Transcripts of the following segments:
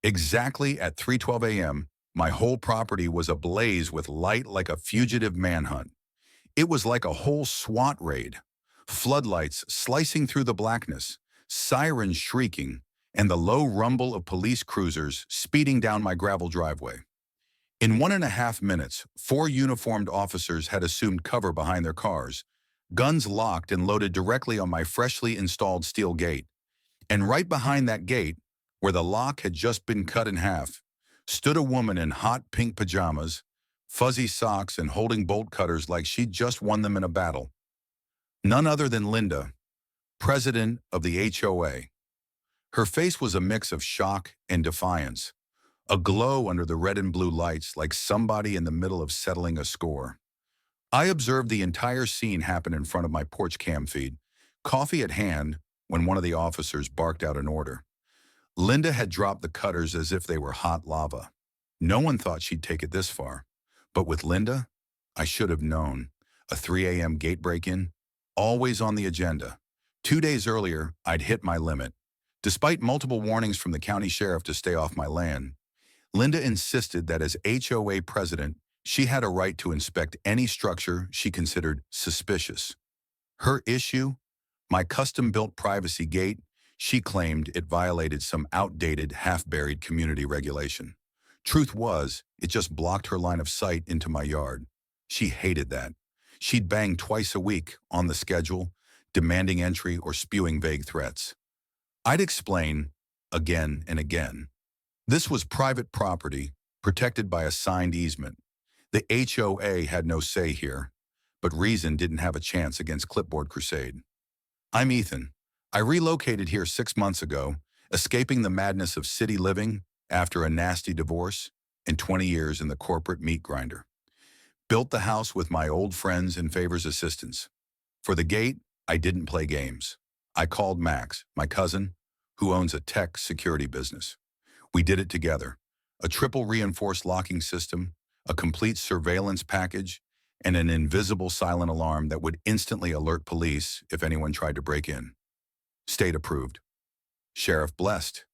Exactly at 3:12 a.m., my whole property was ablaze with light like a fugitive manhunt. It was like a whole SWAT raid. Floodlights slicing through the blackness, sirens shrieking, and the low rumble of police cruisers speeding down my gravel driveway. In 1.5 minutes, 4 uniformed officers had assumed cover behind their cars, guns locked and loaded directly on my freshly installed steel gate. And right behind that gate, where the lock had just been cut in half, stood a woman in hot pink pajamas, fuzzy socks, and holding bolt cutters like she'd just won them in a battle. None other than Linda, president of the HOA. Her face was a mix of shock and defiance, a glow under the red and blue lights like somebody in the middle of settling a score. I observed the entire scene happen in front of my porch cam feed, coffee at hand, when one of the officers barked out an order. Linda had dropped the cutters as if they were hot lava. No one thought she'd take it this far. But with Linda, I should have known. A 3 a.m. gate break-in, always on the agenda. 2 days earlier, I'd hit my limit. Despite multiple warnings from the county sheriff to stay off my land, Linda insisted that as HOA president, she had a right to inspect any structure she considered suspicious. Her issue? My custom-built privacy gate. She claimed it violated some outdated, half-buried community regulation. Truth was, it just blocked her line of sight into my yard. She hated that. She'd bang twice a week, on the schedule, demanding entry or spewing vague threats. I'd explain, again and again. This was private property, protected by a signed easement. The HOA had no say here, but reason didn't have a chance against Clipboard Crusade. I'm Ethan. I relocated here 6 months ago, escaping the madness of city living after a nasty divorce and 20 years in the corporate meat grinder. Built the house with my old friends and favors assistance. For the gate, I didn't play games. I called Max, my cousin, who owns a tech security business. We did it together. A triple reinforced locking system, a complete surveillance package, and an invisible silent alarm that would instantly alert police if anyone tried to break in. State approved. Sheriff blessed.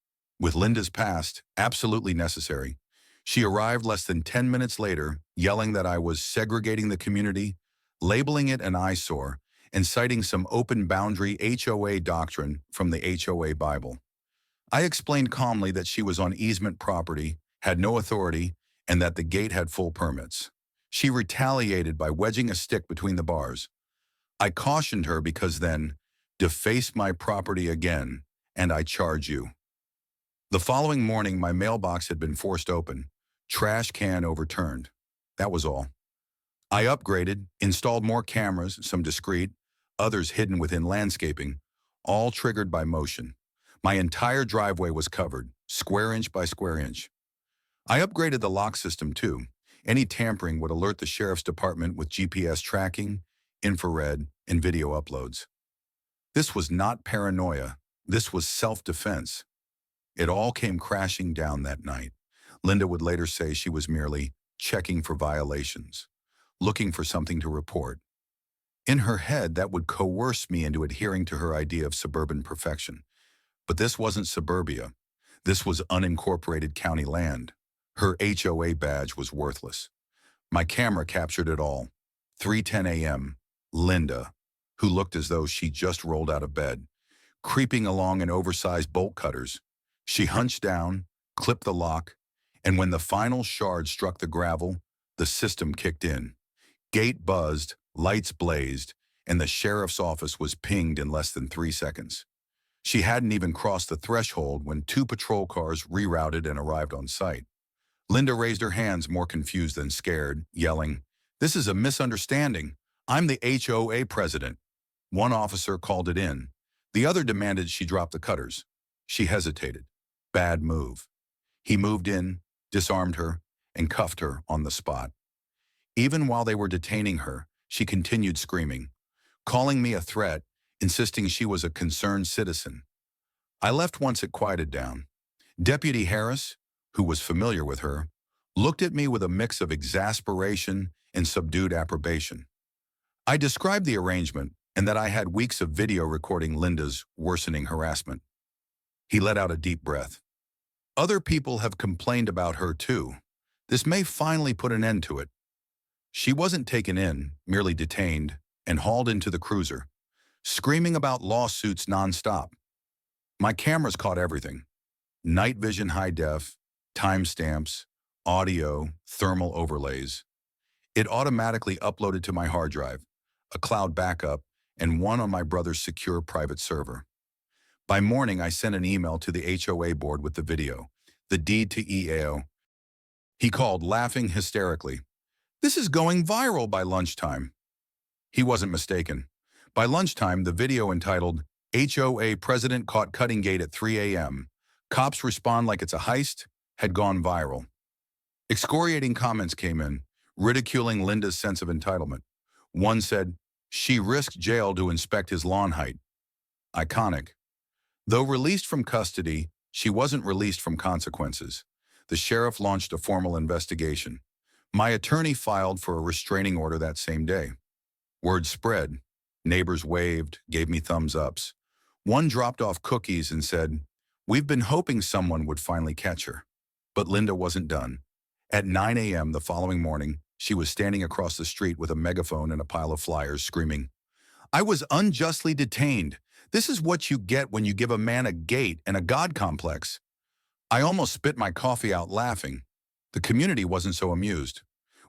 With Linda's past, absolutely necessary. She arrived less than 10 minutes later, yelling that I was segregating the community, labeling it an eyesore, and citing some open boundary HOA doctrine from the HOA Bible. I explained calmly that she was on easement property, had no authority, and that the gate had full permits. She retaliated by wedging a stick between the bars. I cautioned her because then, deface my property again, and I charge you. The following morning, my mailbox had been forced open, trash can overturned. That was all. I upgraded, installed more cameras, some discreet, others hidden within landscaping, all triggered by motion. My entire driveway was covered, square inch by square inch. I upgraded the lock system too. Any tampering would alert the sheriff's department with GPS tracking, infrared, and video uploads. This was not paranoia. This was self-defense. It all came crashing down that night. Linda would later say she was merely checking for violations, looking for something to report. In her head, that would coerce me into adhering to her idea of suburban perfection. But this wasn't suburbia. This was unincorporated county land. Her HOA badge was worthless. My camera captured it all. 3:10 a.m., Linda, who looked as though she just rolled out of bed, creeping along in oversized bolt cutters. She hunched down, clipped the lock, and when the final shard struck the gravel, the system kicked in. Gate buzzed, lights blazed, and the sheriff's office was pinged in less than 3 seconds. She hadn't even crossed the threshold when 2 patrol cars rerouted and arrived on site. Linda raised her hands, more confused than scared, yelling, "This is a misunderstanding. I'm the HOA president." One officer called it in. The other demanded she drop the cutters. She hesitated. Bad move. He moved in, disarmed her, and cuffed her on the spot. Even while they were detaining her, she continued screaming, calling me a threat, insisting she was a concerned citizen. I left once it quieted down. Deputy Harris, who was familiar with her, looked at me with a mix of exasperation and subdued approbation. I described the arrangement and that I had weeks of video recording Linda's worsening harassment. He let out a deep breath. Other people have complained about her too. This may finally put an end to it. She wasn't taken in, merely detained, and hauled into the cruiser, screaming about lawsuits nonstop. My cameras caught everything. Night vision high def, timestamps, audio, thermal overlays. It automatically uploaded to my hard drive, a cloud backup, and one on my brother's secure private server. By morning, I sent an email to the HOA board with the video, the deed to EAO. He called, laughing hysterically. "This is going viral by lunchtime." He wasn't mistaken. By lunchtime, the video entitled, "HOA President Caught Cutting Gate at 3 a.m. Cops Respond Like It's a Heist," had gone viral. Excoriating comments came in, ridiculing Linda's sense of entitlement. One said, "She risked jail to inspect his lawn height." Iconic. Though released from custody, she wasn't released from consequences. The sheriff launched a formal investigation. My attorney filed for a restraining order that same day. Word spread. Neighbors waved, gave me thumbs ups. One dropped off cookies and said, "We've been hoping someone would finally catch her." But Linda wasn't done. At 9 a.m. the following morning, she was standing across the street with a megaphone and a pile of flyers, screaming, "I was unjustly detained. This is what you get when you give a man a gate and a God complex." I almost spit my coffee out laughing. The community wasn't so amused.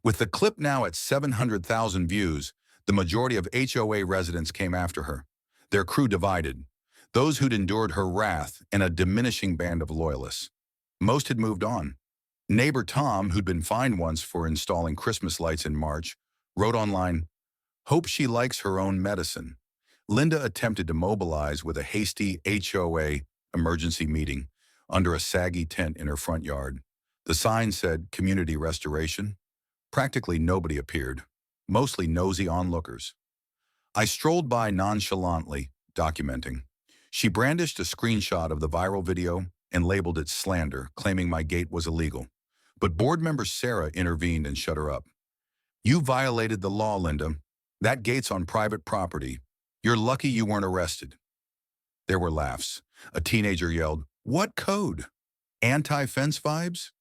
With the clip now at 700,000 views, the majority of HOA residents came after her. Their crew divided. Those who'd endured her wrath and a diminishing band of loyalists. Most had moved on. Neighbor Tom, who'd been fined once for installing Christmas lights in March, wrote online, "Hope she likes her own medicine." Linda attempted to mobilize with a hasty HOA emergency meeting under a saggy tent in her front yard. The sign said, "Community Restoration." Practically nobody appeared, mostly nosy onlookers. I strolled by nonchalantly, documenting. She brandished a screenshot of the viral video and labeled it slander, claiming my gate was illegal. But board member Sarah intervened and shut her up. "You violated the law, Linda. That gate's on private property. You're lucky you weren't arrested." There were laughs. A teenager yelled, "What code? Anti-fence vibes?"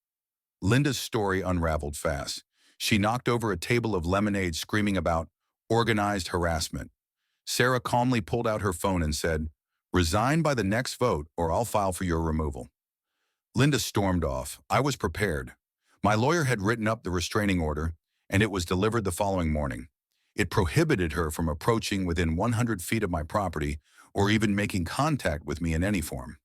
Linda's story unraveled fast. She knocked over a table of lemonade screaming about organized harassment. Sarah calmly pulled out her phone and said, "Resign by the next vote or I'll file for your removal." Linda stormed off. I was prepared. My lawyer had written up the restraining order, and it was delivered the following morning. It prohibited her from approaching within 100 feet of my property or even making contact with me in any form.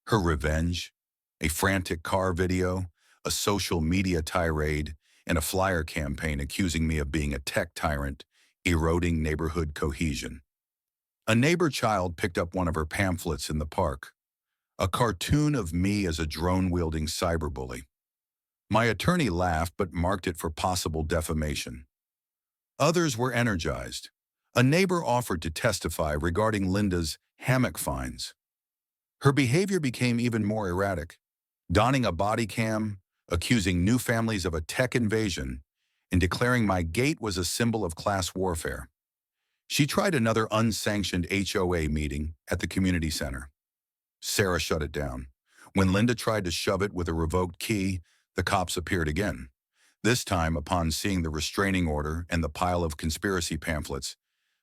Her revenge, a frantic car video, a social media tirade, and a flyer campaign accusing me of being a tech tyrant, eroding neighborhood cohesion. A neighbor child picked up one of her pamphlets in the park, a cartoon of me as a drone-wielding cyberbully. My attorney laughed but marked it for possible defamation. Others were energized. A neighbor offered to testify regarding Linda's hammock fines. Her behavior became even more erratic, donning a body cam, accusing new families of a tech invasion, and declaring my gate was a symbol of class warfare. She tried another unsanctioned HOA meeting at the community center. Sarah shut it down. When Linda tried to shove it with a revoked key, the cops appeared again. This time, upon seeing the restraining order and the pile of conspiracy pamphlets,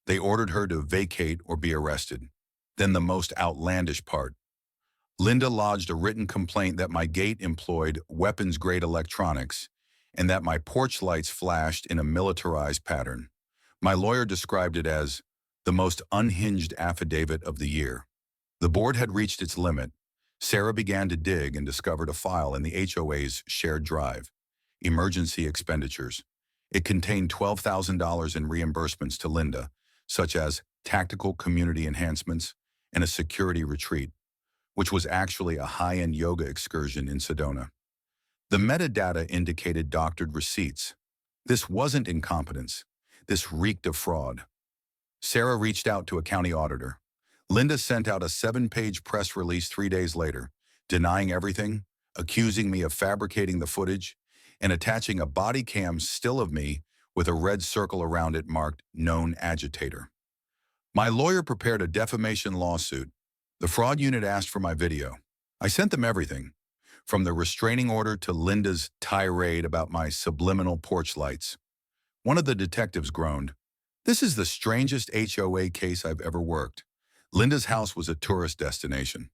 they ordered her to vacate or be arrested. Then the most outlandish part. Linda lodged a written complaint that my gate employed weapons-grade electronics and that my porch lights flashed in a militarized pattern. My lawyer described it as the most unhinged affidavit of the year. The board had reached its limit. Sarah began to dig and discovered a file in the HOA's shared drive. Emergency expenditures. It contained $12,000 in reimbursements to Linda, such as tactical community enhancements and a security retreat, which was actually a high-end yoga excursion in Sedona. The metadata indicated doctored receipts. This wasn't incompetence. This reeked of fraud. Sarah reached out to a county auditor. Linda sent out a 7-page press release 3 days later, denying everything, accusing me of fabricating the footage, and attaching a body cam still of me with a red circle around it marked known agitator. My lawyer prepared a defamation lawsuit. The fraud unit asked for my video. I sent them everything, from the restraining order to Linda's tirade about my subliminal porch lights. One of the detectives groaned, "This is the strangest HOA case I've ever worked." Linda's house was a tourist destination.